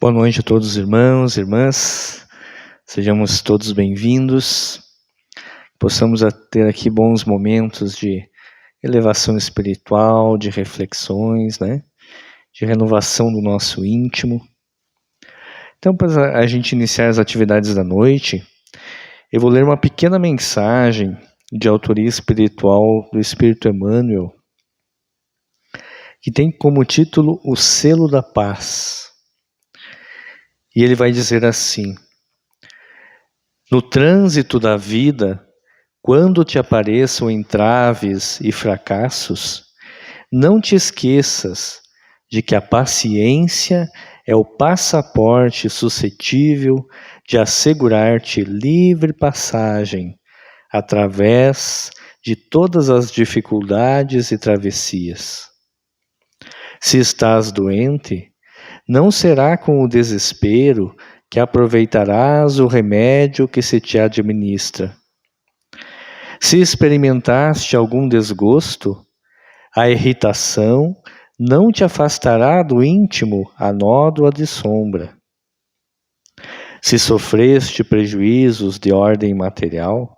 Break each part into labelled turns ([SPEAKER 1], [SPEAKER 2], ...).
[SPEAKER 1] Boa noite a todos os irmãos e irmãs, sejamos todos bem-vindos, possamos ter aqui bons momentos de elevação espiritual, de reflexões, de renovação do nosso íntimo. Então, para a gente iniciar as atividades da noite, eu vou ler uma pequena mensagem de autoria espiritual do Espírito Emmanuel, que tem como título O Selo da Paz. E ele vai dizer assim: no trânsito da vida, quando te apareçam entraves e fracassos, não te esqueças de que a paciência é o passaporte suscetível de assegurar-te livre passagem através de todas as dificuldades e travessias. Se estás doente, não será com o desespero que aproveitarás o remédio que se te administra. Se experimentaste algum desgosto, a irritação não te afastará do íntimo a nódoa de sombra. Se sofreste prejuízos de ordem material,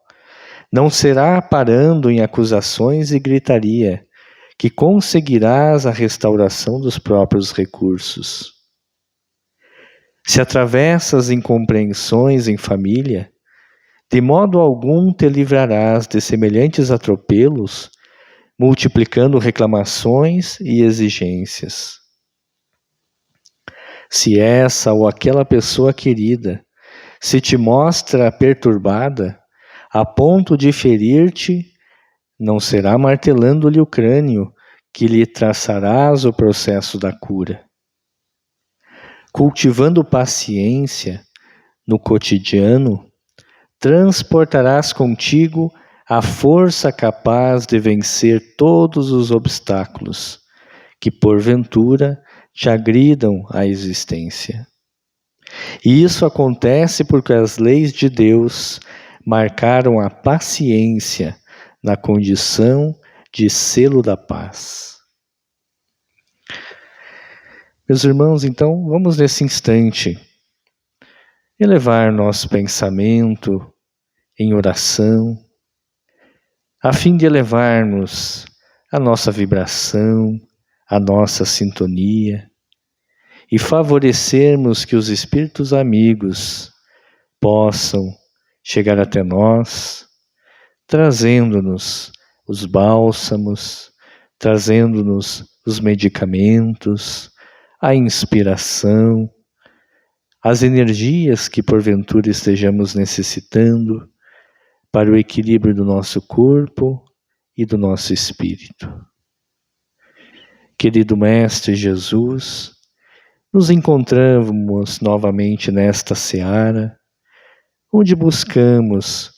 [SPEAKER 1] não será parando em acusações e gritaria que conseguirás a restauração dos próprios recursos. Se atravessas incompreensões em família, de modo algum te livrarás de semelhantes atropelos, multiplicando reclamações e exigências. Se essa ou aquela pessoa querida se te mostra perturbada, a ponto de ferir-te, não será martelando-lhe o crânio que lhe traçarás o processo da cura. Cultivando paciência no cotidiano, transportarás contigo a força capaz de vencer todos os obstáculos que, porventura, te agridam a existência. E isso acontece porque as leis de Deus marcaram a paciência na condição de selo da paz. Meus irmãos, então, vamos nesse instante elevar nosso pensamento em oração, a fim de elevarmos a nossa vibração, a nossa sintonia e favorecermos que os espíritos amigos possam chegar até nós, trazendo-nos os bálsamos, trazendo-nos os medicamentos, a inspiração, as energias que porventura estejamos necessitando para o equilíbrio do nosso corpo e do nosso espírito. Querido Mestre Jesus, nos encontramos novamente nesta seara, onde buscamos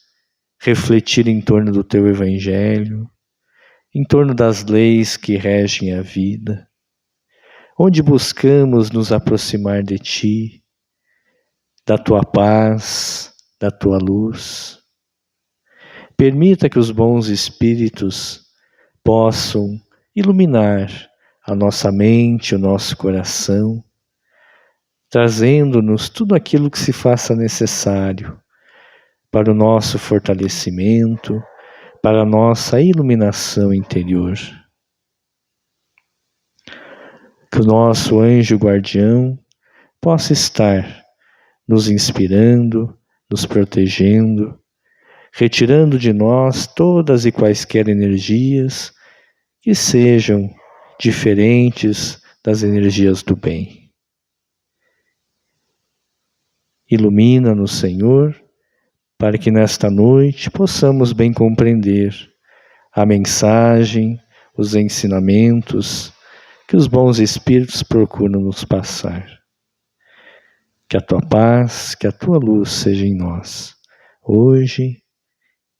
[SPEAKER 1] refletir em torno do Teu Evangelho, em torno das leis que regem a vida, onde buscamos nos aproximar de Ti, da Tua paz, da Tua luz. Permita que os bons espíritos possam iluminar a nossa mente, o nosso coração, trazendo-nos tudo aquilo que se faça necessário para o nosso fortalecimento, para a nossa iluminação interior. Que o nosso anjo guardião possa estar nos inspirando, nos protegendo, retirando de nós todas e quaisquer energias que sejam diferentes das energias do bem. Ilumina-nos, Senhor, para que nesta noite possamos bem compreender a mensagem, os ensinamentos que os bons espíritos procuram nos passar. Que a Tua paz, que a Tua luz seja em nós, hoje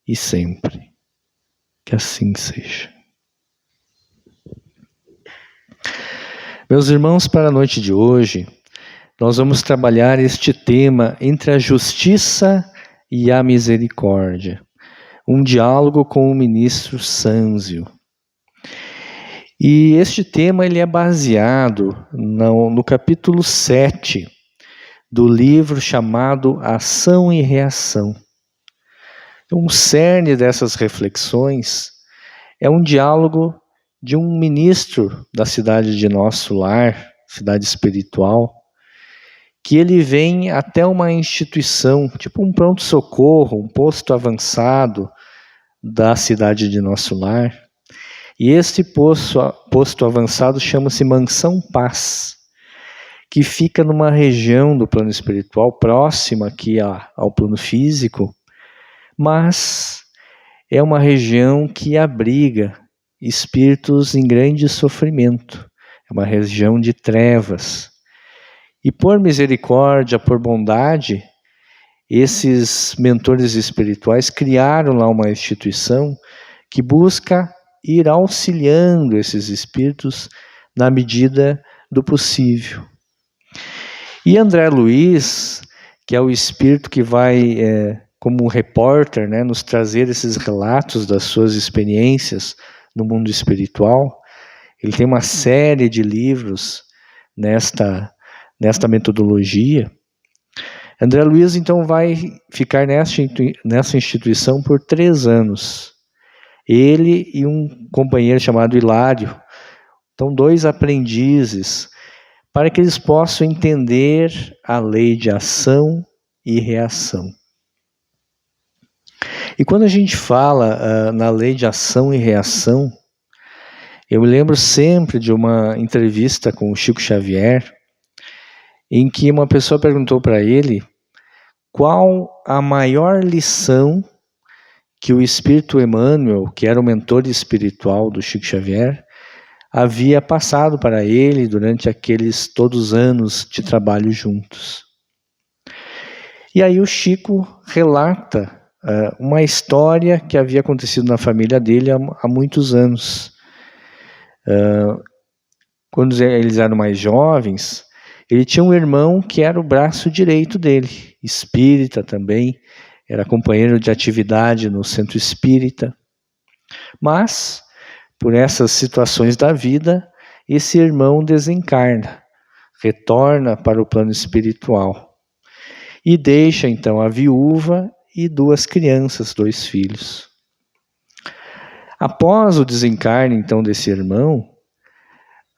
[SPEAKER 1] e sempre. Que assim seja. Meus irmãos, para a noite de hoje, nós vamos trabalhar este tema entre a justiça e a misericórdia. Um diálogo com o ministro Sânzio. E este tema ele é baseado no capítulo 7 do livro chamado Ação e Reação. Então, o cerne dessas reflexões é um diálogo de um ministro da cidade de Nosso Lar, cidade espiritual, que ele vem até uma instituição, tipo um pronto-socorro, um posto avançado da cidade de Nosso Lar. E este posto avançado chama-se Mansão Paz, que fica numa região do plano espiritual próxima aqui ao plano físico, mas é uma região que abriga espíritos em grande sofrimento. É uma região de trevas. E por misericórdia, por bondade, esses mentores espirituais criaram lá uma instituição que busca ir auxiliando esses espíritos na medida do possível. E André Luiz, que é o espírito que vai, como um repórter, né, nos trazer esses relatos das suas experiências no mundo espiritual, ele tem uma série de livros nesta metodologia. André Luiz, então, vai ficar nessa instituição por 3 anos. Ele e um companheiro chamado Hilário, então 2 aprendizes, para que eles possam entender a lei de ação e reação. E quando a gente fala na lei de ação e reação, eu me lembro sempre de uma entrevista com o Chico Xavier, em que uma pessoa perguntou para ele qual a maior lição que o Espírito Emmanuel, que era o mentor espiritual do Chico Xavier, havia passado para ele durante aqueles todos os anos de trabalho juntos. E aí o Chico relata uma história que havia acontecido na família dele há muitos anos. Quando eles eram mais jovens, ele tinha um irmão que era o braço direito dele, espírita também, era companheiro de atividade no centro espírita. Mas, por essas situações da vida, esse irmão desencarna, retorna para o plano espiritual e deixa então a viúva e 2 crianças, 2 filhos. Após o desencarne então desse irmão,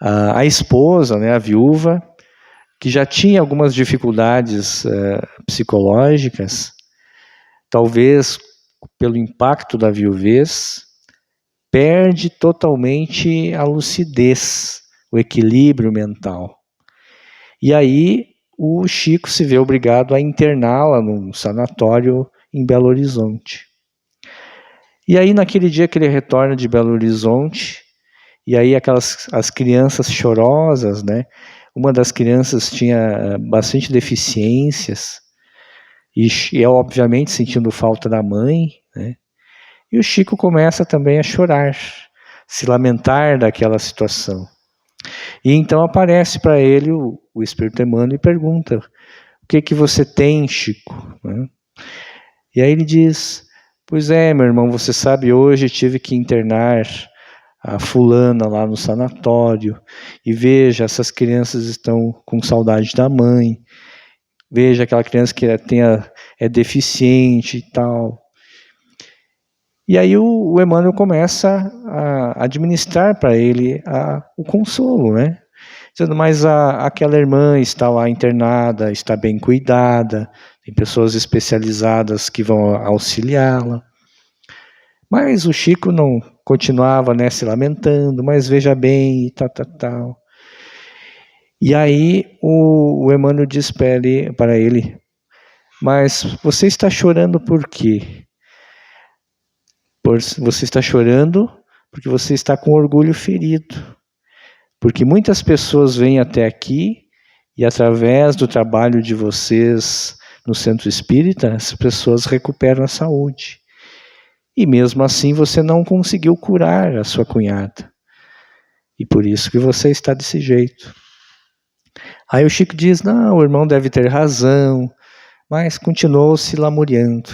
[SPEAKER 1] a esposa, né, a viúva, que já tinha algumas dificuldades psicológicas, talvez pelo impacto da viuvez, perde totalmente a lucidez, o equilíbrio mental. E aí o Chico se vê obrigado a interná-la num sanatório em Belo Horizonte. E aí naquele dia que ele retorna de Belo Horizonte, e aí as crianças chorosas, né? Uma das crianças tinha bastante deficiências, e obviamente sentindo falta da mãe, né? E o Chico começa também a chorar, se lamentar daquela situação. E então aparece para ele o Espírito Emmanuel e pergunta: o que você tem, Chico? Né? E aí ele diz: pois é, meu irmão, você sabe, hoje tive que internar a fulana lá no sanatório, e veja, essas crianças estão com saudade da mãe, veja aquela criança que é deficiente e tal. E aí o Emmanuel começa a administrar para ele o consolo, né? Dizendo, mas aquela irmã está lá internada, está bem cuidada, tem pessoas especializadas que vão auxiliá-la. Mas o Chico não continuava, né, se lamentando, mas veja bem, e tal. E aí o Emmanuel diz para ele, mas você está chorando por quê? Você está chorando porque você está com orgulho ferido. Porque muitas pessoas vêm até aqui e através do trabalho de vocês no centro espírita, as pessoas recuperam a saúde. E mesmo assim você não conseguiu curar a sua cunhada. E por isso que você está desse jeito. Aí o Chico diz, não, o irmão deve ter razão, mas continuou se lamuriando.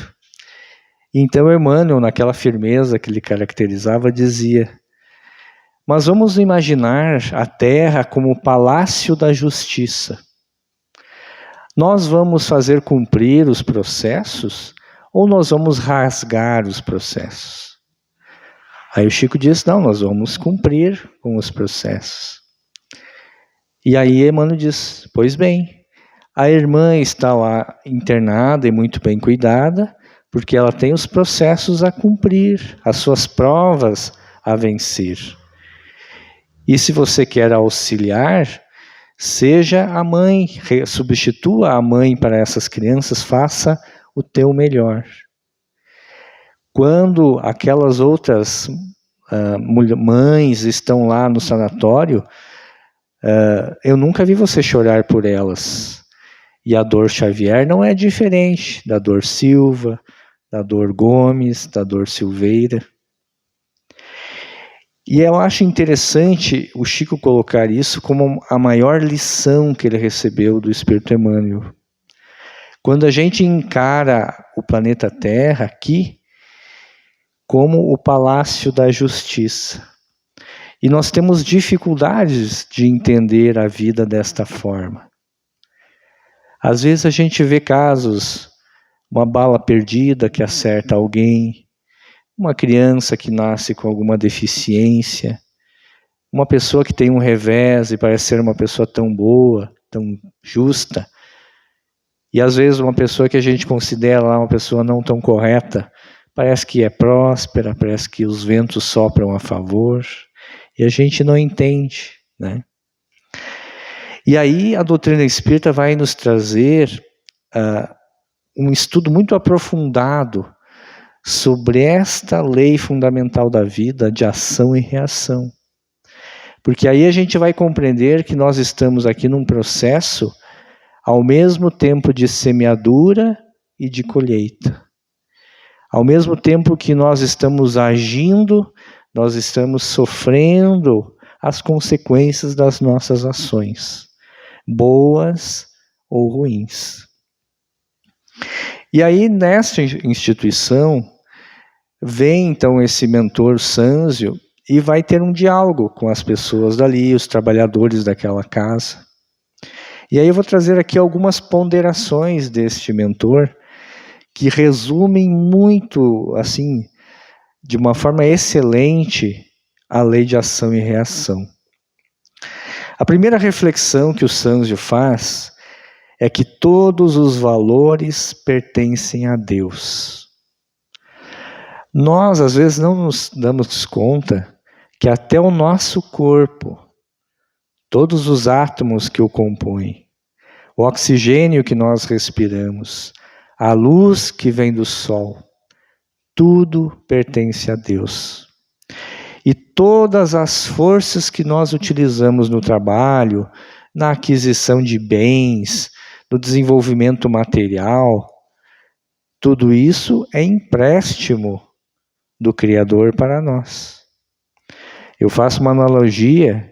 [SPEAKER 1] Então o Emmanuel, naquela firmeza que lhe caracterizava, dizia, mas vamos imaginar a Terra como o palácio da justiça. Nós vamos fazer cumprir os processos ou nós vamos rasgar os processos? Aí o Chico diz, não, nós vamos cumprir com os processos. E aí Emmanuel diz, pois bem, a irmã está lá internada e muito bem cuidada, porque ela tem os processos a cumprir, as suas provas a vencer. E se você quer auxiliar, seja a mãe, substitua a mãe para essas crianças, faça o teu melhor. Quando aquelas outras mães estão lá no sanatório, eu nunca vi você chorar por elas. E a Dor Xavier não é diferente da Dor Silva, da Dor Gomes, da Dor Silveira. E eu acho interessante o Chico colocar isso como a maior lição que ele recebeu do Espírito Emmanuel. Quando a gente encara o planeta Terra aqui como o palácio da justiça, e nós temos dificuldades de entender a vida desta forma. Às vezes a gente vê casos, uma bala perdida que acerta alguém, uma criança que nasce com alguma deficiência, uma pessoa que tem um revés e parece ser uma pessoa tão boa, tão justa, e às vezes uma pessoa que a gente considera lá uma pessoa não tão correta, parece que é próspera, parece que os ventos sopram a favor, e a gente não entende, né? E aí a doutrina espírita vai nos trazer um estudo muito aprofundado sobre esta lei fundamental da vida de ação e reação. Porque aí a gente vai compreender que nós estamos aqui num processo ao mesmo tempo de semeadura e de colheita. Ao mesmo tempo que nós estamos agindo, nós estamos sofrendo as consequências das nossas ações, boas ou ruins. E aí, nesta instituição, vem então esse mentor Sânzio e vai ter um diálogo com as pessoas dali, os trabalhadores daquela casa. E aí eu vou trazer aqui algumas ponderações deste mentor, que resumem muito, assim, de uma forma excelente, a lei de ação e reação. A primeira reflexão que o Sânzio faz é que todos os valores pertencem a Deus. Nós, às vezes, não nos damos conta que até o nosso corpo, todos os átomos que o compõem, o oxigênio que nós respiramos, a luz que vem do sol, tudo pertence a Deus. E todas as forças que nós utilizamos no trabalho, na aquisição de bens, no desenvolvimento material, tudo isso é empréstimo do Criador para nós. Eu faço uma analogia,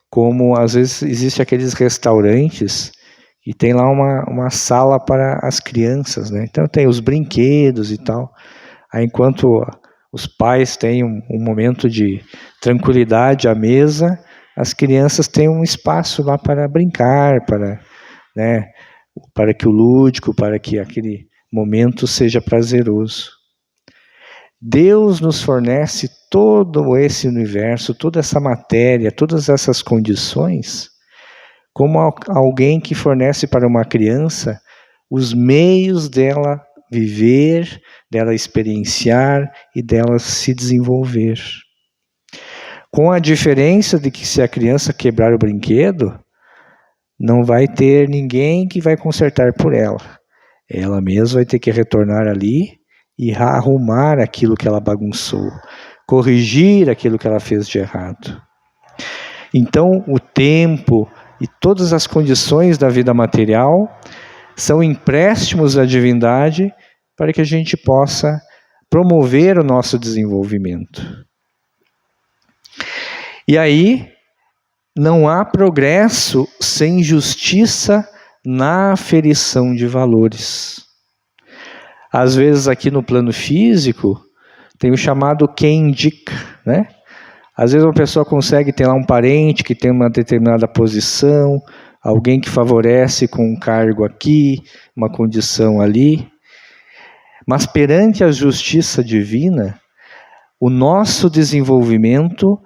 [SPEAKER 1] como às vezes existem aqueles restaurantes e tem lá uma sala para as crianças, né? Então tem os brinquedos e tal. Aí enquanto os pais têm um momento de tranquilidade à mesa, as crianças têm um espaço lá para brincar, para que o lúdico, para que aquele momento seja prazeroso. Deus nos fornece todo esse universo, toda essa matéria, todas essas condições, como alguém que fornece para uma criança os meios dela viver, dela experienciar e dela se desenvolver. Com a diferença de que se a criança quebrar o brinquedo, não vai ter ninguém que vai consertar por ela. Ela mesma vai ter que retornar ali e arrumar aquilo que ela bagunçou, corrigir aquilo que ela fez de errado. Então, o tempo e todas as condições da vida material são empréstimos da divindade para que a gente possa promover o nosso desenvolvimento. E aí, não há progresso sem justiça na aferição de valores. Às vezes aqui no plano físico, tem o chamado quem indica, né? Às vezes uma pessoa consegue ter lá um parente que tem uma determinada posição, alguém que favorece com um cargo aqui, uma condição ali. Mas perante a justiça divina, o nosso desenvolvimento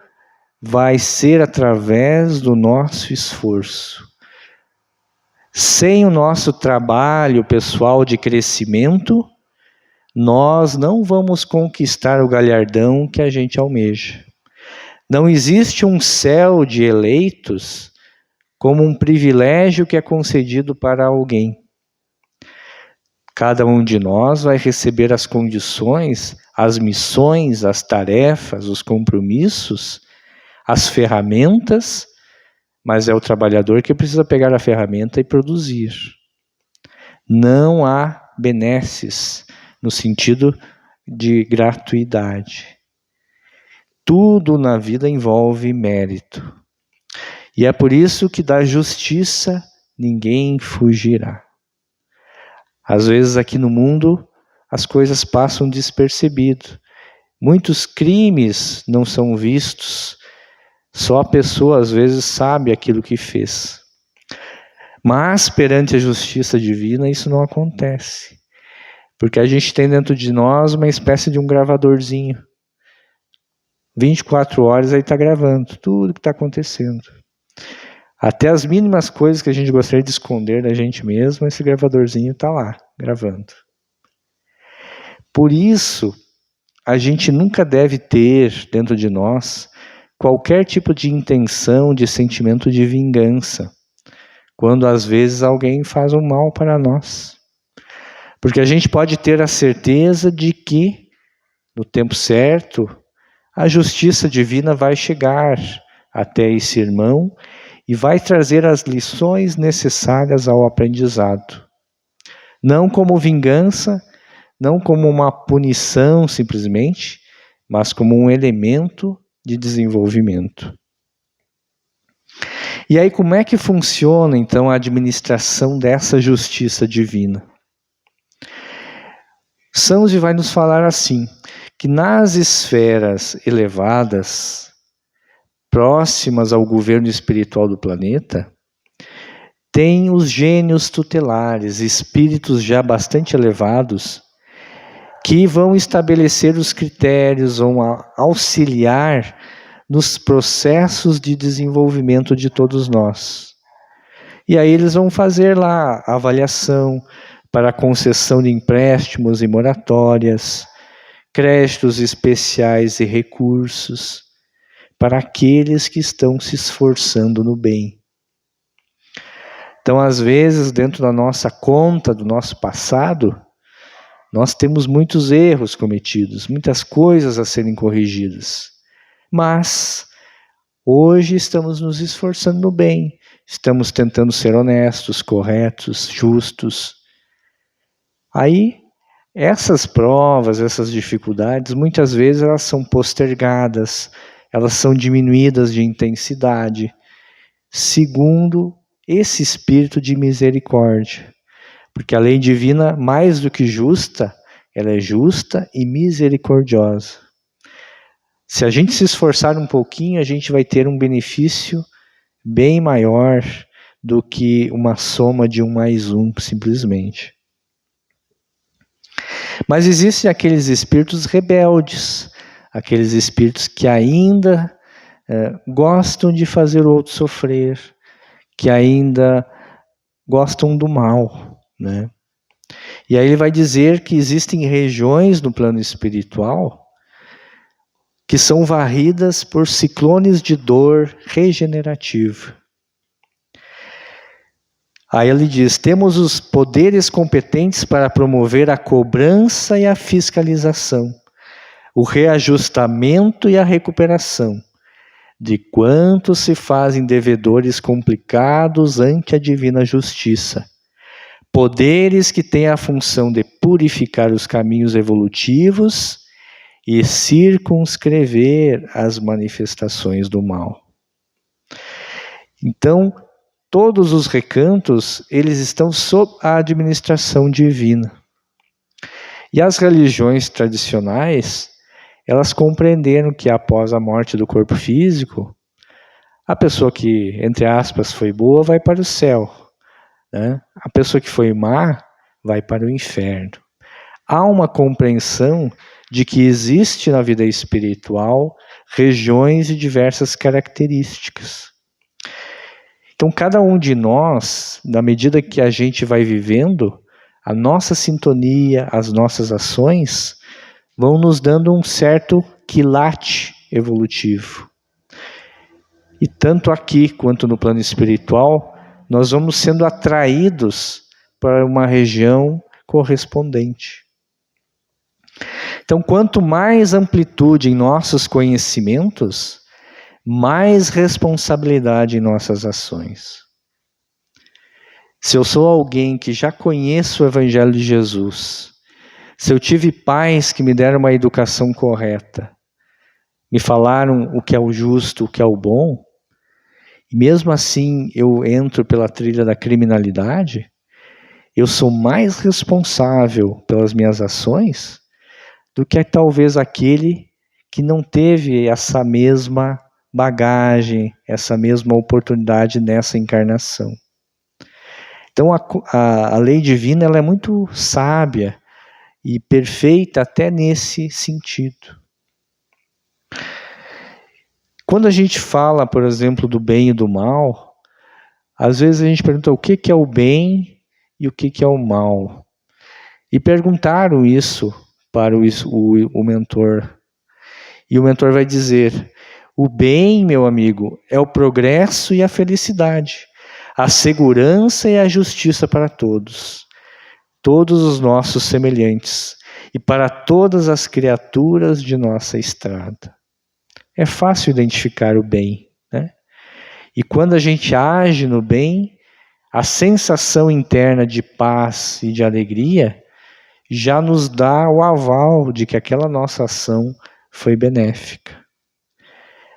[SPEAKER 1] vai ser através do nosso esforço. Sem o nosso trabalho pessoal de crescimento, nós não vamos conquistar o galardão que a gente almeja. Não existe um céu de eleitos como um privilégio que é concedido para alguém. Cada um de nós vai receber as condições, as missões, as tarefas, os compromissos, as ferramentas, mas é o trabalhador que precisa pegar a ferramenta e produzir. Não há benesses no sentido de gratuidade. Tudo na vida envolve mérito. E é por isso que da justiça ninguém fugirá. Às vezes aqui no mundo as coisas passam despercebido. Muitos crimes não são vistos. Só a pessoa às vezes sabe aquilo que fez. Mas perante a justiça divina isso não acontece. Porque a gente tem dentro de nós uma espécie de um gravadorzinho. 24 horas aí está gravando tudo que está acontecendo. Até as mínimas coisas que a gente gostaria de esconder da gente mesmo, esse gravadorzinho está lá, gravando. Por isso, a gente nunca deve ter dentro de nós qualquer tipo de intenção, de sentimento de vingança, quando às vezes alguém faz um mal para nós. Porque a gente pode ter a certeza de que, no tempo certo, a justiça divina vai chegar até esse irmão e vai trazer as lições necessárias ao aprendizado. Não como vingança, não como uma punição simplesmente, mas como um elemento de desenvolvimento. E aí como é que funciona então a administração dessa justiça divina? Sanji vai nos falar assim, que nas esferas elevadas, próximas ao governo espiritual do planeta, tem os gênios tutelares, espíritos já bastante elevados, que vão estabelecer os critérios, vão auxiliar nos processos de desenvolvimento de todos nós. E aí eles vão fazer lá a avaliação para a concessão de empréstimos e moratórias, créditos especiais e recursos, para aqueles que estão se esforçando no bem. Então, às vezes, dentro da nossa conta, do nosso passado, nós temos muitos erros cometidos, muitas coisas a serem corrigidas. Mas, hoje estamos nos esforçando no bem, estamos tentando ser honestos, corretos, justos. Aí, essas provas, essas dificuldades, muitas vezes elas são postergadas, elas são diminuídas de intensidade, segundo esse espírito de misericórdia. Porque a lei divina, mais do que justa, ela é justa e misericordiosa. Se a gente se esforçar um pouquinho, a gente vai ter um benefício bem maior do que uma soma de 1 mais 1, simplesmente. Mas existem aqueles espíritos rebeldes, aqueles espíritos que ainda gostam de fazer o outro sofrer, que ainda gostam do mal, né? E aí ele vai dizer que existem regiões no plano espiritual que são varridas por ciclones de dor regenerativa. Aí ele diz, temos os poderes competentes para promover a cobrança e a fiscalização, o reajustamento e a recuperação, de quantos se fazem devedores complicados ante a divina justiça. Poderes que têm a função de purificar os caminhos evolutivos e circunscrever as manifestações do mal. Então, todos os recantos, eles estão sob a administração divina. E as religiões tradicionais, elas compreenderam que após a morte do corpo físico, A pessoa que, entre aspas, foi boa vai para o céu, né? A pessoa que foi má vai para o inferno. Há uma compreensão de que existe na vida espiritual regiões e diversas características. Então, cada um de nós, na medida que a gente vai vivendo, a nossa sintonia, as nossas ações, vão nos dando um certo quilate evolutivo. E tanto aqui quanto no plano espiritual, nós vamos sendo atraídos para uma região correspondente. Então, quanto mais amplitude em nossos conhecimentos, mais responsabilidade em nossas ações. Se eu sou alguém que já conheço o Evangelho de Jesus, se eu tive pais que me deram uma educação correta, me falaram o que é o justo, o que é o bom, e mesmo assim eu entro pela trilha da criminalidade, eu sou mais responsável pelas minhas ações do que talvez aquele que não teve essa mesma bagagem, essa mesma oportunidade nessa encarnação. Então a lei divina ela é muito sábia e perfeita até nesse sentido. Quando a gente fala, por exemplo, do bem e do mal, às vezes a gente pergunta o que é o bem e o que é o mal. E perguntaram isso para o mentor. E o mentor vai dizer: o bem, meu amigo, é o progresso e a felicidade, a segurança e a justiça para todos os nossos semelhantes, e para todas as criaturas de nossa estrada. É fácil identificar o bem, né? E quando a gente age no bem, a sensação interna de paz e de alegria já nos dá o aval de que aquela nossa ação foi benéfica.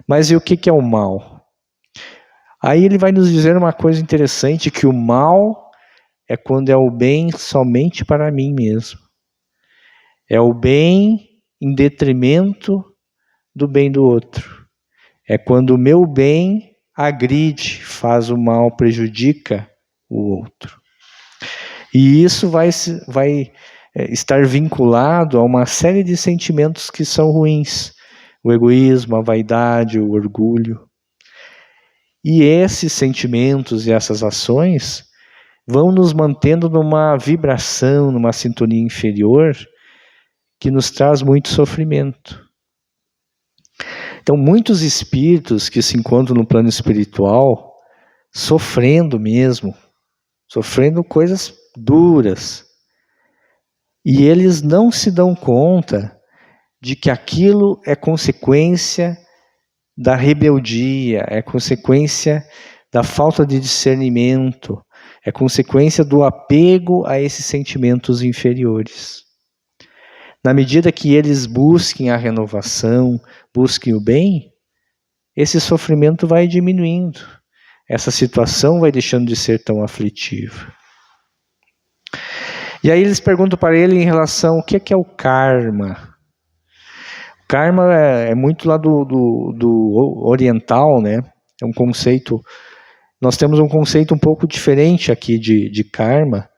[SPEAKER 1] Mas e o que é o mal? Aí ele vai nos dizer uma coisa interessante, que o mal é quando é o bem somente para mim mesmo. É o bem em detrimento do bem do outro. É quando o meu bem agride, faz o mal, prejudica o outro. E isso vai estar vinculado a uma série de sentimentos que são ruins. O egoísmo, a vaidade, o orgulho. E esses sentimentos e essas ações vão nos mantendo numa vibração, numa sintonia inferior, que nos traz muito sofrimento. Então, muitos espíritos que se encontram no plano espiritual, sofrendo mesmo, sofrendo coisas duras, e eles não se dão conta de que aquilo é consequência da rebeldia, é consequência da falta de discernimento, é consequência do apego a esses sentimentos inferiores. Na medida que eles busquem a renovação, busquem o bem, esse sofrimento vai diminuindo. Essa situação vai deixando de ser tão aflitiva. E aí eles perguntam para ele em relação ao que é o karma. O karma é muito lá do oriental, né? É um conceito. Nós temos um conceito um pouco diferente aqui de karma,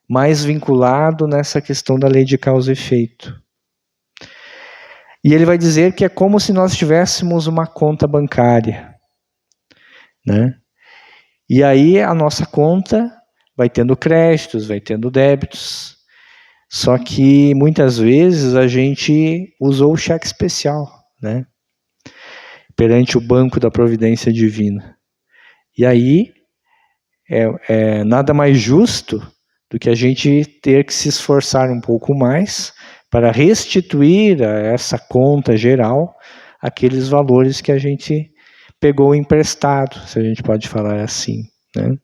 [SPEAKER 1] mais vinculado nessa questão da lei de causa e efeito. E ele vai dizer que é como se nós tivéssemos uma conta bancária, né? E aí a nossa conta vai tendo créditos, vai tendo débitos, só que muitas vezes a gente usou o cheque especial, né? Perante o banco da providência divina. E aí é nada mais justo do que a gente ter que se esforçar um pouco mais para restituir a essa conta geral aqueles valores que a gente pegou emprestado, se a gente pode falar assim, né?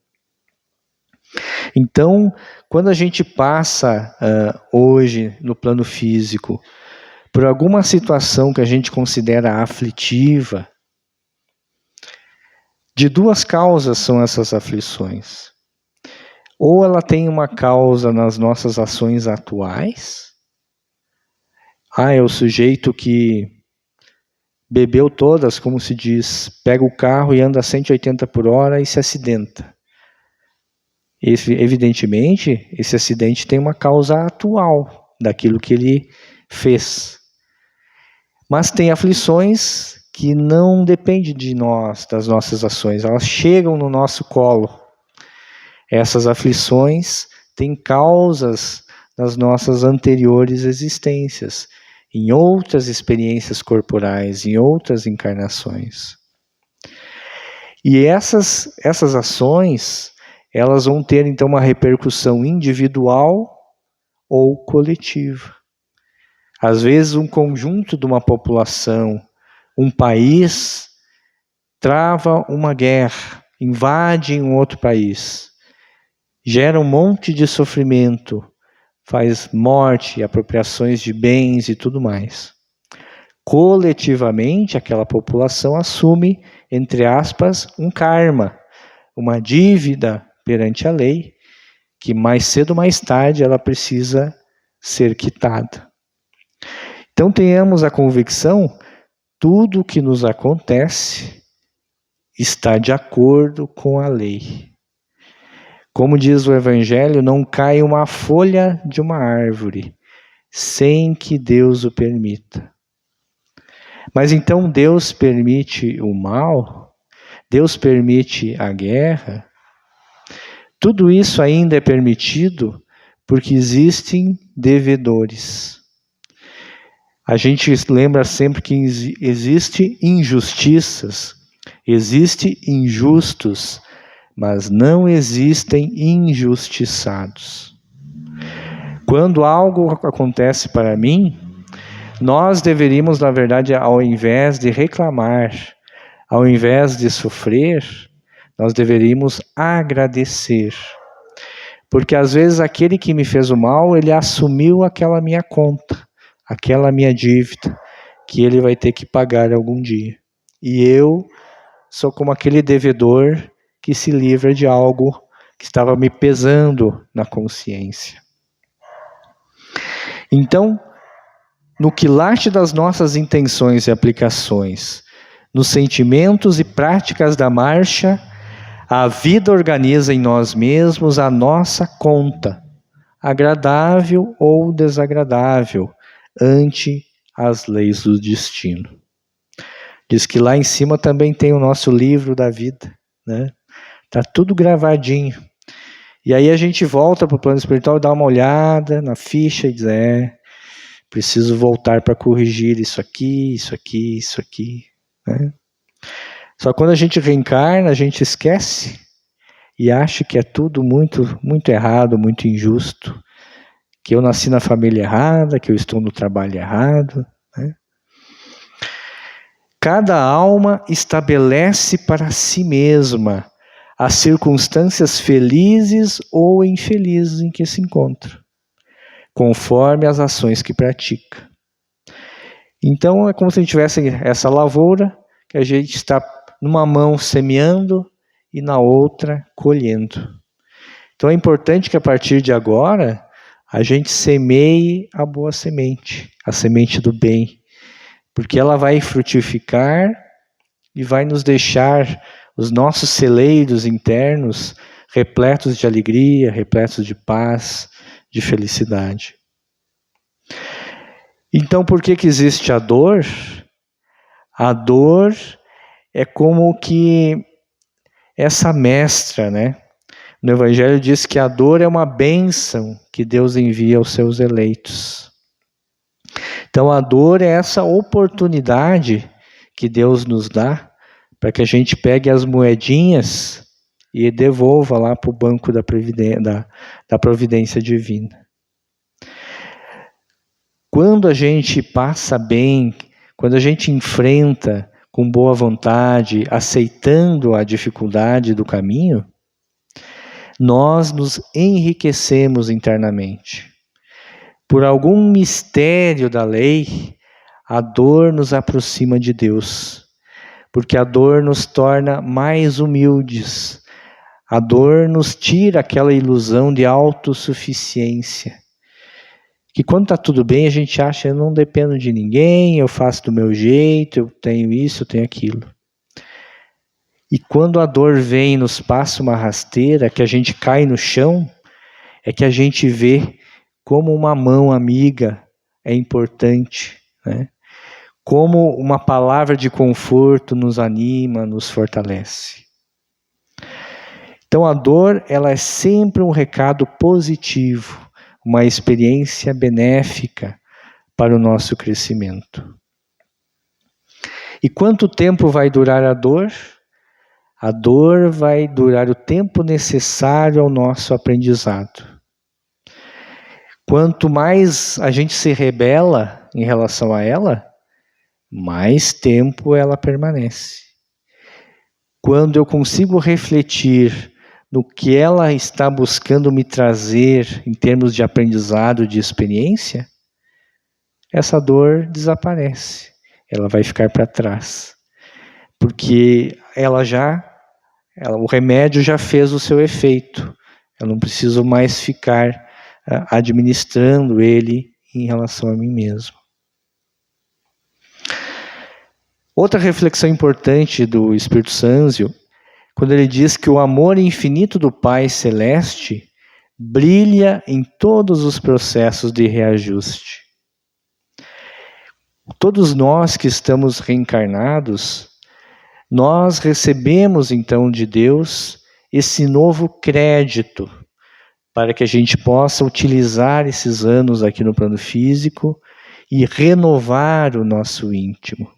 [SPEAKER 1] Então, quando a gente passa hoje no plano físico por alguma situação que a gente considera aflitiva, de duas causas são essas aflições. Ou ela tem uma causa nas nossas ações atuais. É o sujeito que bebeu todas, como se diz, pega o carro e anda a 180 por hora e se acidenta. Evidentemente, esse acidente tem uma causa atual daquilo que ele fez. Mas tem aflições que não dependem de nós, das nossas ações, elas chegam no nosso colo. Essas aflições têm causas nas nossas anteriores existências, em outras experiências corporais, em outras encarnações. E essas ações, elas vão ter então uma repercussão individual ou coletiva. Às vezes um conjunto de uma população, um país, trava uma guerra, invade um outro país, gera um monte de sofrimento, faz morte, apropriações de bens e tudo mais. Coletivamente, aquela população assume, entre aspas, um karma, uma dívida perante a lei, que mais cedo ou mais tarde ela precisa ser quitada. Então tenhamos a convicção, tudo o que nos acontece está de acordo com a lei. Como diz o Evangelho, não cai uma folha de uma árvore sem que Deus o permita. Mas então Deus permite o mal, Deus permite a guerra, tudo isso ainda é permitido porque existem devedores. A gente lembra sempre que existe injustiças, existe injustos, mas não existem injustiçados. Quando algo acontece para mim, nós deveríamos, na verdade, ao invés de reclamar, ao invés de sofrer, nós deveríamos agradecer. Porque às vezes aquele que me fez o mal, ele assumiu aquela minha conta, aquela minha dívida, que ele vai ter que pagar algum dia. E eu sou como aquele devedor que se livra de algo que estava me pesando na consciência. Então, no quilate das nossas intenções e aplicações, nos sentimentos e práticas da marcha, a vida organiza em nós mesmos a nossa conta, agradável ou desagradável, ante as leis do destino. Diz que lá em cima também tem o nosso livro da vida, né? Tá tudo gravadinho. E aí a gente volta para o plano espiritual, dá uma olhada na ficha e diz, preciso voltar para corrigir isso aqui, isso aqui, isso aqui, né? Só quando a gente reencarna, a gente esquece e acha que é tudo muito, muito errado, muito injusto, que eu nasci na família errada, que eu estou no trabalho errado, né? Cada alma estabelece para si mesma as circunstâncias felizes ou infelizes em que se encontra, conforme as ações que pratica. Então é como se a gente tivesse essa lavoura, que a gente está numa mão semeando e na outra colhendo. Então é importante que a partir de agora a gente semeie a boa semente, a semente do bem, porque ela vai frutificar e vai nos deixar os nossos celeiros internos repletos de alegria, repletos de paz, de felicidade. Então, por que existe a dor? A dor é como que essa mestra, né? No Evangelho diz que a dor é uma bênção que Deus envia aos seus eleitos. Então a dor é essa oportunidade que Deus nos dá para que a gente pegue as moedinhas e devolva lá para o banco da providência divina. Quando a gente passa bem, quando a gente enfrenta com boa vontade, aceitando a dificuldade do caminho, nós nos enriquecemos internamente. Por algum mistério da lei, a dor nos aproxima de Deus, porque a dor nos torna mais humildes, a dor nos tira aquela ilusão de autossuficiência, Que quando está tudo bem, a gente acha, eu não dependo de ninguém, eu faço do meu jeito, eu tenho isso, eu tenho aquilo. E quando a dor vem e nos passa uma rasteira, que a gente cai no chão, é que a gente vê como uma mão amiga é importante, né? Como uma palavra de conforto nos anima, nos fortalece. Então a dor, ela é sempre um recado positivo, uma experiência benéfica para o nosso crescimento. E quanto tempo vai durar a dor? A dor vai durar o tempo necessário ao nosso aprendizado. Quanto mais a gente se rebela em relação a ela, mais tempo ela permanece. Quando eu consigo refletir no que ela está buscando me trazer em termos de aprendizado, de experiência, essa dor desaparece. Ela vai ficar para trás. Porque o remédio já fez o seu efeito. Eu não preciso mais ficar administrando ele em relação a mim mesmo. Outra reflexão importante do Espírito Sanzio, quando ele diz que o amor infinito do Pai Celeste brilha em todos os processos de reajuste. Todos nós que estamos reencarnados, nós recebemos então de Deus esse novo crédito para que a gente possa utilizar esses anos aqui no plano físico e renovar o nosso íntimo.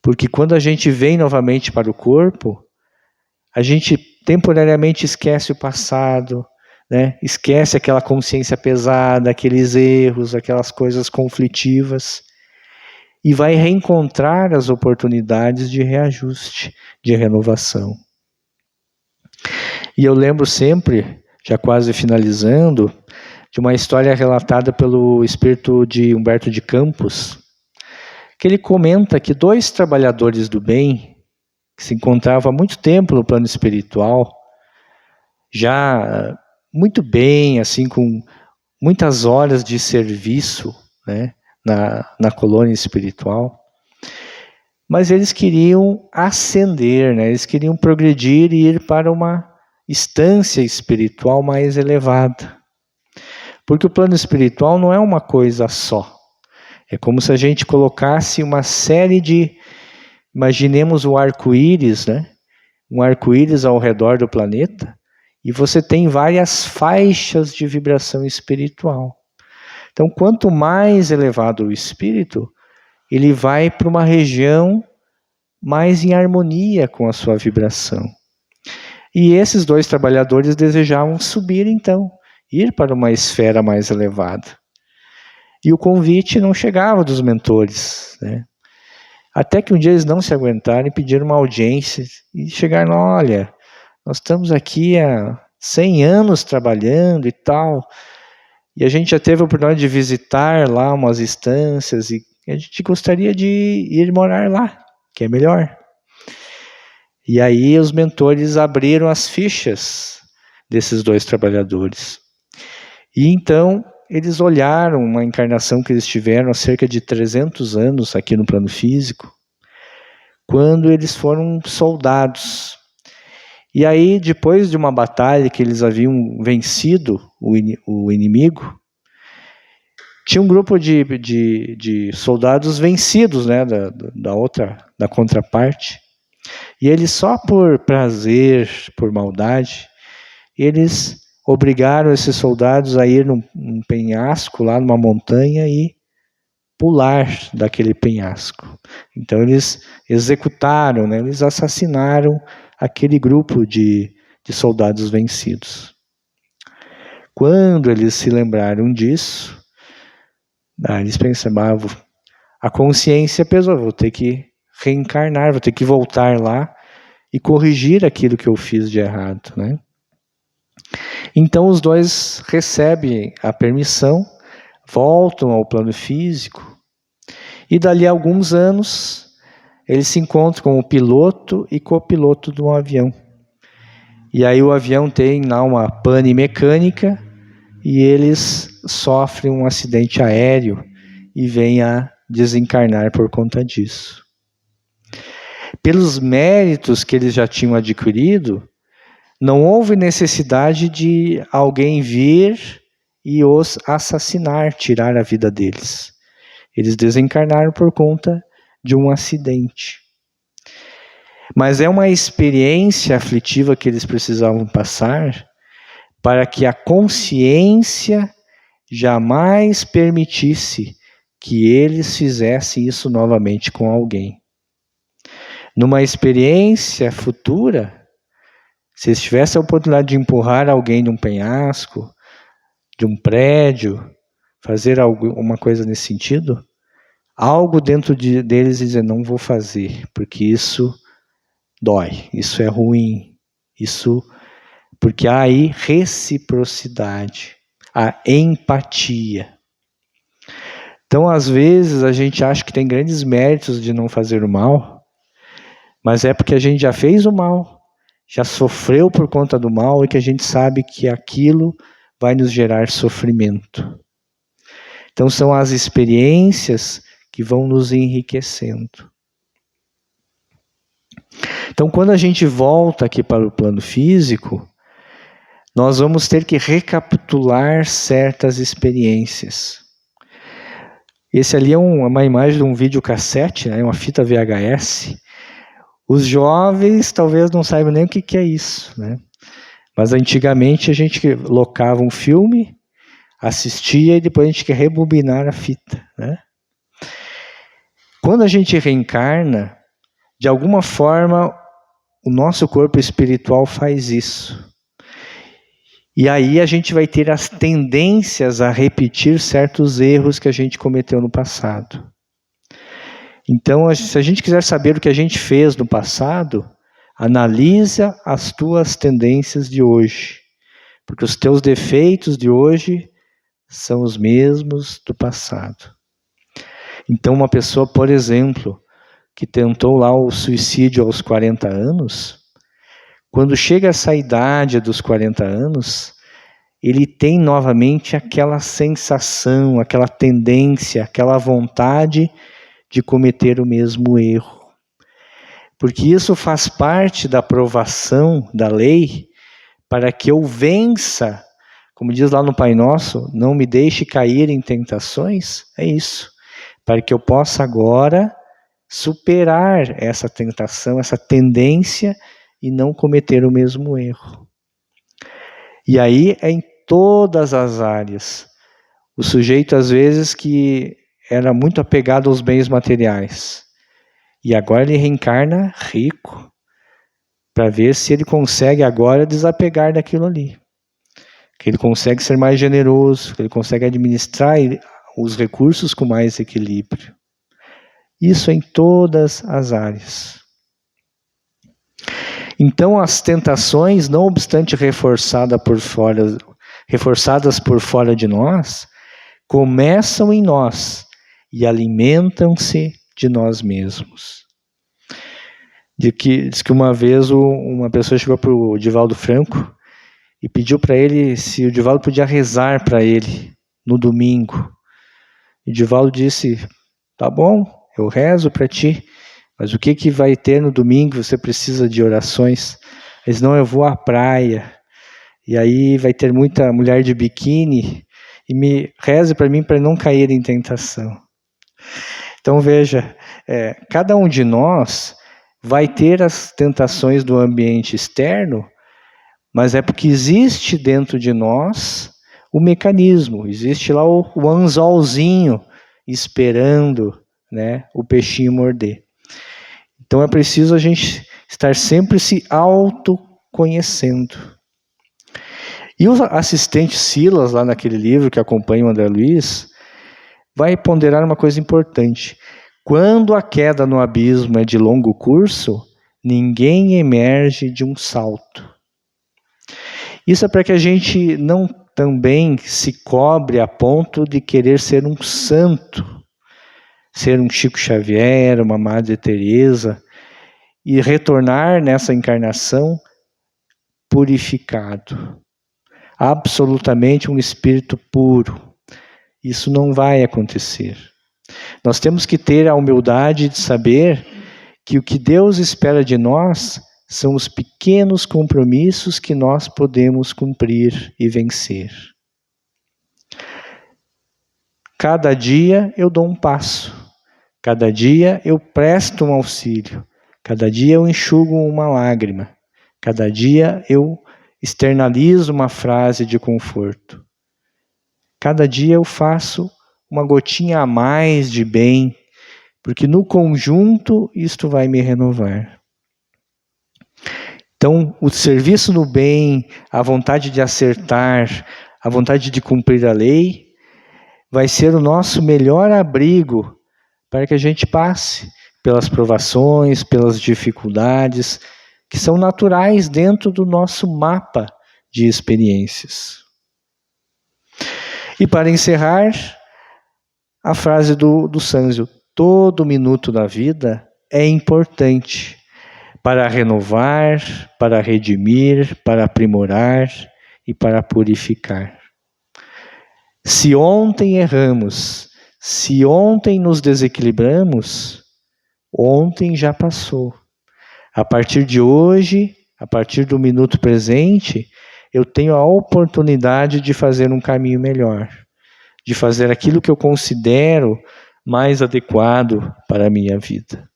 [SPEAKER 1] Porque quando a gente vem novamente para o corpo, a gente temporariamente esquece o passado, né? Esquece aquela consciência pesada, aqueles erros, aquelas coisas conflitivas, e vai reencontrar as oportunidades de reajuste, de renovação. E eu lembro sempre, já quase finalizando, de uma história relatada pelo espírito de Humberto de Campos, que ele comenta que 2 trabalhadores do bem, que se encontravam há muito tempo no plano espiritual, já muito bem, assim, com muitas horas de serviço, né, na colônia espiritual, mas eles queriam ascender, né, eles queriam progredir e ir para uma instância espiritual mais elevada. Porque o plano espiritual não é uma coisa só. É como se a gente colocasse uma série de... Imaginemos o arco-íris, né? Um arco-íris ao redor do planeta, e você tem várias faixas de vibração espiritual. Então, quanto mais elevado o espírito, ele vai para uma região mais em harmonia com a sua vibração. E esses 2 trabalhadores desejavam subir, então, ir para uma esfera mais elevada. E o convite não chegava dos mentores, né? Até que um dia eles não se aguentaram e pediram uma audiência e chegaram, olha, nós estamos aqui há 100 anos trabalhando e tal, e a gente já teve a oportunidade de visitar lá umas instâncias e a gente gostaria de ir morar lá, que é melhor. E aí os mentores abriram as fichas desses 2 trabalhadores. E então eles olharam uma encarnação que eles tiveram há cerca de 300 anos aqui no plano físico, quando eles foram soldados. E aí, depois de uma batalha que eles haviam vencido o inimigo, tinha um grupo de soldados vencidos, né, da contraparte. E eles, só por prazer, por maldade, eles obrigaram esses soldados a ir num penhasco lá numa montanha e pular daquele penhasco. Então eles executaram, né, eles assassinaram aquele grupo de soldados vencidos. Quando eles se lembraram disso, eles pensavam, a consciência pesou, vou ter que reencarnar, vou ter que voltar lá e corrigir aquilo que eu fiz de errado, né? Então os 2 recebem a permissão, voltam ao plano físico, e dali a alguns anos eles se encontram com o piloto e copiloto de um avião. E aí o avião tem lá uma pane mecânica, e eles sofre um acidente aéreo e vem a desencarnar por conta disso. Pelos méritos que eles já tinham adquirido, não houve necessidade de alguém vir e os assassinar, tirar a vida deles. Eles desencarnaram por conta de um acidente. Mas é uma experiência aflitiva que eles precisavam passar para que a consciência jamais permitisse que eles fizessem isso novamente com alguém. Numa experiência futura, se eles tivessem a oportunidade de empurrar alguém de um penhasco, de um prédio, fazer alguma coisa nesse sentido, algo dentro deles dizer, não vou fazer, porque isso dói, isso é ruim, porque há aí reciprocidade, a empatia. Então, às vezes, a gente acha que tem grandes méritos de não fazer o mal, mas é porque a gente já fez o mal, já sofreu por conta do mal e que a gente sabe que aquilo vai nos gerar sofrimento. Então, são as experiências que vão nos enriquecendo. Então, quando a gente volta aqui para o plano físico, nós vamos ter que recapitular certas experiências. Esse ali é uma imagem de um videocassete, né, uma fita VHS. Os jovens talvez não saibam nem o que é isso, né? Mas antigamente a gente locava um filme, assistia e depois a gente quer rebobinar a fita, né? Quando a gente reencarna, de alguma forma o nosso corpo espiritual faz isso. E aí a gente vai ter as tendências a repetir certos erros que a gente cometeu no passado. Então, se a gente quiser saber o que a gente fez no passado, analisa as tuas tendências de hoje. Porque os teus defeitos de hoje são os mesmos do passado. Então, uma pessoa, por exemplo, que tentou lá o suicídio aos 40 anos, quando chega essa idade dos 40 anos, ele tem novamente aquela sensação, aquela tendência, aquela vontade de cometer o mesmo erro. Porque isso faz parte da aprovação da lei para que eu vença, como diz lá no Pai Nosso, não me deixe cair em tentações, é isso. Para que eu possa agora superar essa tentação, essa tendência e não cometer o mesmo erro. E aí é em todas as áreas. O sujeito, às vezes, que era muito apegado aos bens materiais. E agora ele reencarna rico, para ver se ele consegue agora desapegar daquilo ali. Que ele consegue ser mais generoso, que ele consegue administrar os recursos com mais equilíbrio. Isso em todas as áreas. Então as tentações, não obstante reforçadas por fora de nós, começam em nós e alimentam-se de nós mesmos. Diz que uma vez uma pessoa chegou para o Divaldo Franco e pediu para ele se o Divaldo podia rezar para ele no domingo. E o Divaldo disse, tá bom, eu rezo para ti, mas o que vai ter no domingo? Você precisa de orações. Ele disse, não, eu vou à praia, e aí vai ter muita mulher de biquíni, e reze para mim para não cair em tentação. Então veja, cada um de nós vai ter as tentações do ambiente externo, mas é porque existe dentro de nós o mecanismo, existe lá o anzolzinho esperando, né, o peixinho morder. Então é preciso a gente estar sempre se autoconhecendo. E o assistente Silas, lá naquele livro que acompanha o André Luiz, vai ponderar uma coisa importante. Quando a queda no abismo é de longo curso, ninguém emerge de um salto. Isso é para que a gente não também se cobre a ponto de querer ser um santo, ser um Chico Xavier, uma Madre Teresa, e retornar nessa encarnação purificado. Absolutamente um espírito puro, Isso não vai acontecer. Nós temos que ter a humildade de saber que o que Deus espera de nós são os pequenos compromissos que nós podemos cumprir e vencer. Cada dia eu dou um passo, cada dia eu presto um auxílio, cada dia eu enxugo uma lágrima, cada dia eu externalizo uma frase de conforto. Cada dia eu faço uma gotinha a mais de bem, porque no conjunto isto vai me renovar. Então, o serviço no bem, a vontade de acertar, a vontade de cumprir a lei, vai ser o nosso melhor abrigo para que a gente passe pelas provações, pelas dificuldades, que são naturais dentro do nosso mapa de experiências. E para encerrar, a frase do Sanzio: todo minuto da vida é importante para renovar, para redimir, para aprimorar e para purificar. Se ontem erramos, se ontem nos desequilibramos, ontem já passou. A partir de hoje, a partir do minuto presente, eu tenho a oportunidade de fazer um caminho melhor, de fazer aquilo que eu considero mais adequado para a minha vida.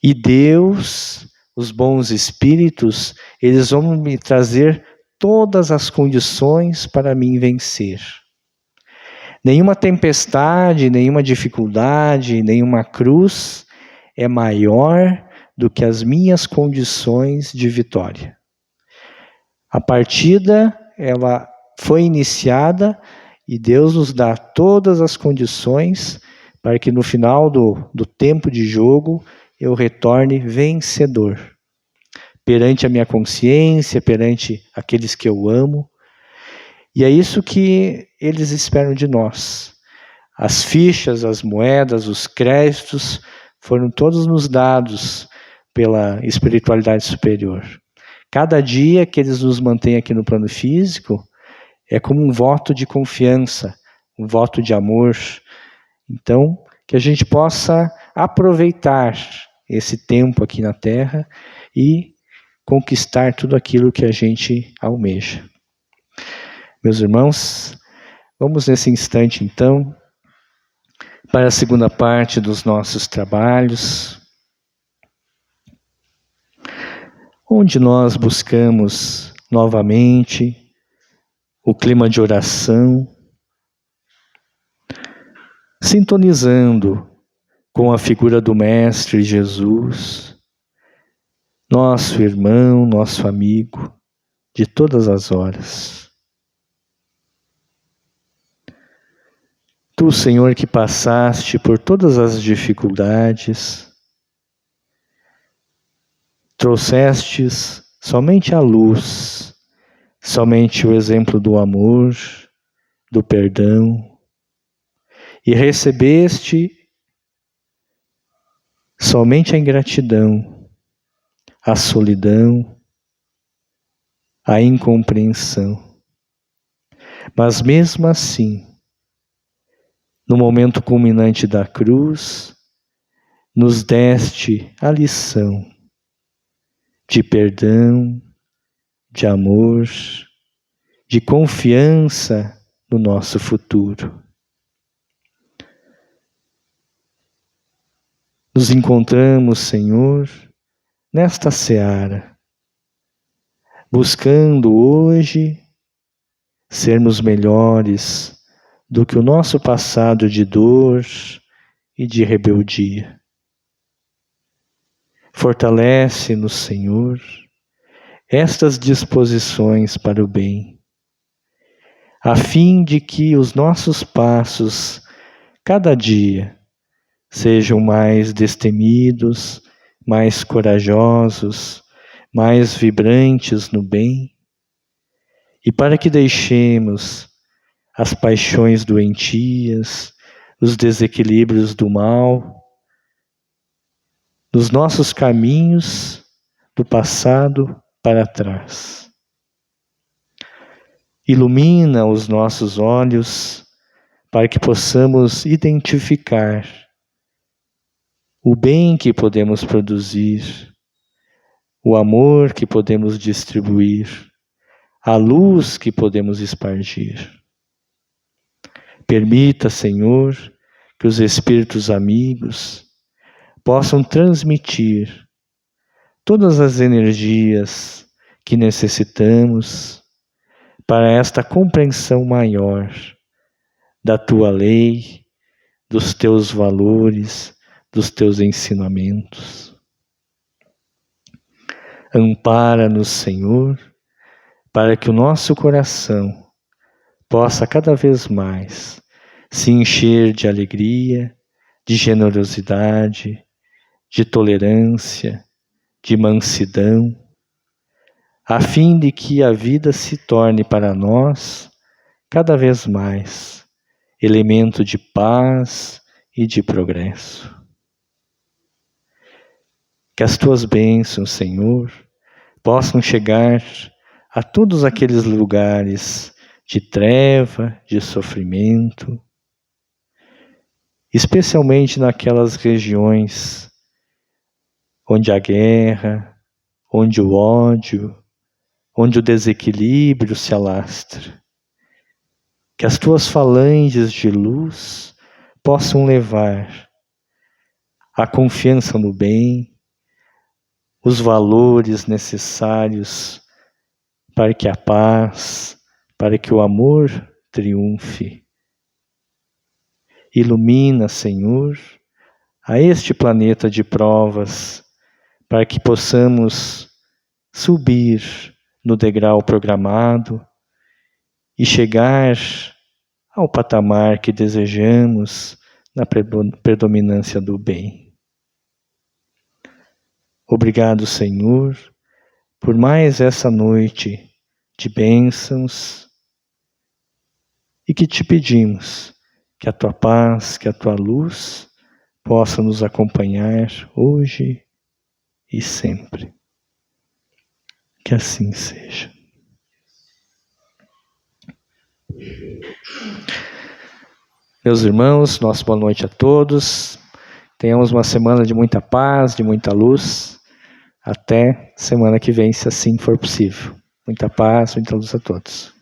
[SPEAKER 1] E Deus, os bons espíritos, eles vão me trazer todas as condições para mim vencer. Nenhuma tempestade, nenhuma dificuldade, nenhuma cruz é maior do que as minhas condições de vitória. A partida, ela foi iniciada e Deus nos dá todas as condições para que no final do tempo de jogo eu retorne vencedor. Perante a minha consciência, perante aqueles que eu amo. E é isso que eles esperam de nós. As fichas, as moedas, os créditos foram todos nos dados pela espiritualidade superior. Cada dia que eles nos mantêm aqui no plano físico é como um voto de confiança, um voto de amor. Então, que a gente possa aproveitar esse tempo aqui na Terra e conquistar tudo aquilo que a gente almeja. Meus irmãos, vamos nesse instante então para a segunda parte dos nossos trabalhos, onde nós buscamos novamente o clima de oração, sintonizando com a figura do Mestre Jesus, nosso irmão, nosso amigo de todas as horas. Tu, Senhor, que passaste por todas as dificuldades, trouxestes somente a luz, somente o exemplo do amor, do perdão, e recebeste somente a ingratidão, a solidão, a incompreensão. Mas mesmo assim, no momento culminante da cruz, nos deste a lição de perdão, de amor, de confiança no nosso futuro. Nos encontramos, Senhor, nesta seara, buscando hoje sermos melhores do que o nosso passado de dor e de rebeldia. Fortalece-nos, Senhor, estas disposições para o bem, a fim de que os nossos passos, cada dia, sejam mais destemidos, mais corajosos, mais vibrantes no bem, e para que deixemos as paixões doentias, os desequilíbrios do mal, dos nossos caminhos do passado para trás. Ilumina os nossos olhos para que possamos identificar o bem que podemos produzir, o amor que podemos distribuir, a luz que podemos espargir. Permita, Senhor, que os espíritos amigos possam transmitir todas as energias que necessitamos para esta compreensão maior da Tua lei, dos Teus valores, dos Teus ensinamentos. Ampara-nos, Senhor, para que o nosso coração possa cada vez mais se encher de alegria, de generosidade, de tolerância, de mansidão, a fim de que a vida se torne para nós cada vez mais elemento de paz e de progresso. Que as Tuas bênçãos, Senhor, possam chegar a todos aqueles lugares de treva, de sofrimento, especialmente naquelas regiões onde a guerra, onde o ódio, onde o desequilíbrio se alastra. Que as Tuas falanges de luz possam levar a confiança no bem, os valores necessários para que a paz, para que o amor triunfe. Ilumina, Senhor, a este planeta de provas, para que possamos subir no degrau programado e chegar ao patamar que desejamos na predominância do bem. Obrigado, Senhor, por mais essa noite de bênçãos, e que te pedimos que a Tua paz, que a Tua luz possa nos acompanhar hoje e sempre. Que assim seja. Meus irmãos, nossa boa noite a todos. Tenhamos uma semana de muita paz, de muita luz. Até semana que vem, se assim for possível. Muita paz, muita luz a todos.